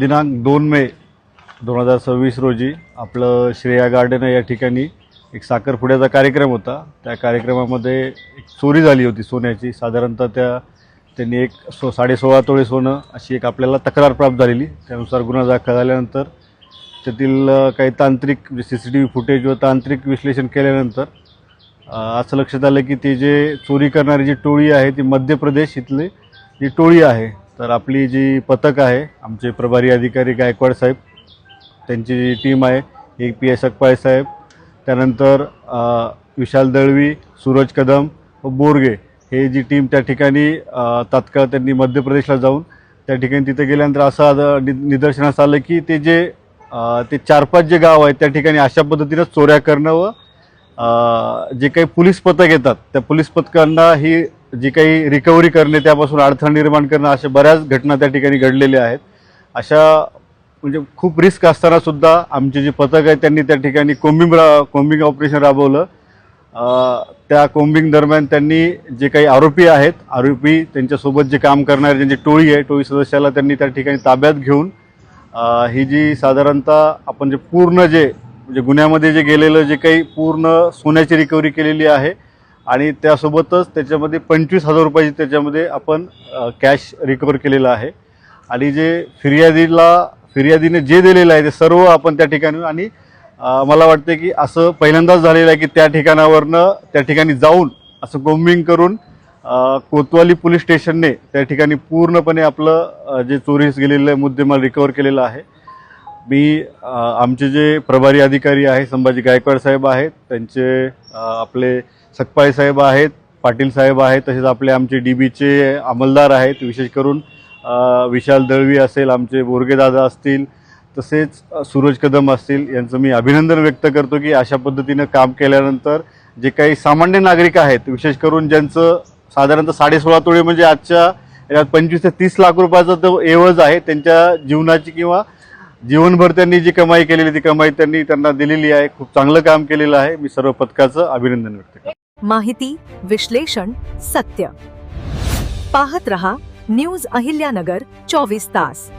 दिनांक 2 मे 2026 रोजी आपलं श्रेया गार्डन या ठिकाणी एक साखरपुड्याचा कार्यक्रम होता। त्या कार्यक्रमामध्ये एक चोरी झाली होती सोन्याची। साधारणतः त्यांनी एक 16.5 तोळे सोनं अशी एक आपल्याला तक्रार प्राप्त झालेली। त्यानुसार गुन्हा दाखल झाल्यानंतर त्यातील काही तांत्रिक CCTV फुटेज व तांत्रिक विश्लेषण केल्यानंतर असं लक्षात आलं की ते जे चोरी करणारी जी टोळी आहे ती मध्य प्रदेश इथली जी टोळी आहे। तर आपली जी पथक आहे, आमचे प्रभारी अधिकारी गायकवाड साहेब, त्यांची जी टीम आहे, एक PI सकपाळे साहेब, त्यानंतर विशाल दळवी, सूरज कदम व बोरगे हे जी टीम त्या ठिकाणी तात्काळ त्यांनी मध्य प्रदेशला जाऊन त्या ठिकाणी तिथे गेल्यानंतर असं निदर्शनास आलं की ते 4-5 जे गाव आहेत त्या ठिकाणी अशा पद्धतीनं चोऱ्या करणं व जे काही पोलीस पथक येतात त्या पोलीस पथकांना ही जी काही रिकव्हरी करणे त्यापासून अडथळा निर्माण करणं अशा बऱ्याच घटना त्या ठिकाणी घडलेल्या आहेत। अशा म्हणजे खूप रिस्क असताना सुद्धा आमचे जे पथक आहे त्यांनी त्या ठिकाणी कोम्बिंग ऑपरेशन राबवलं। त्या कोम्बिंग दरम्यान त्यांनी जे काही आरोपी त्यांच्यासोबत जे काम करणारे ज्यांची टोळी आहे, टोळी सदस्याला त्यांनी त्या ठिकाणी ताब्यात घेऊन ही जी साधारणतः आपण जे पूर्ण म्हणजे गुन्ह्यामध्ये जे गेलेलं जे काही पूर्ण सोन्याची रिकव्हरी केलेली आहे आणि त्यासोबतच त्याच्यामध्ये 25,000 रुपयाची त्याच्यामध्ये आपण कॅश रिकव्हर केलेलं आहे। आणि जे फिर्यादीने जे दिलेलं आहे ते सर्व आपण त्या ठिकाणी आणि मला वाटते की असं पहिल्यांदाच झालेलं आहे की त्या ठिकाणी जाऊन असं कोम्बिंग करून कोतवाली पोलीस स्टेशनने त्या ठिकाणी पूर्णपणे आपलं जे चोरीस गेलेलं मुद्देमाल रिकव्हर केलेलं आहे। मी आमचे जे प्रभारी अधिकारी आहे संभाजी गायकवाड साहेब आहेत, त्यांचे आपले सकपाळे साहेब आहेत, पाटील साहेब आहेत, तसेच आपले आमचे DBचे अंमलदार आहेत, विशेष करून विशाल दळवी असेल, आमचे बोरगे दादा असतील, तसेच सूरज कदम असतील, यांचं मी अभिनंदन व्यक्त करतो की अशा पद्धतीनं काम केल्यानंतर जे काही सामान्य नागरिक आहेत, विशेष करून ज्यांचं साधारणतः 16.5 तोळे म्हणजे आजच्या 25 ते 30 लाख रुपयाचा तो एवज आहे, त्यांच्या जीवनाची किंवा जीवनभर त्यांनी जी कमाई केलेली ती कमाई त्यांना दिलेली आहे। खूप चांगलं काम केलेलं आहे। मी सर्व पथकाचं अभिनंदन व्यक्त करतो। माहिती, विश्लेषण, सत्य पाहत रहा न्यूज अहिल्यानगर 24 तास।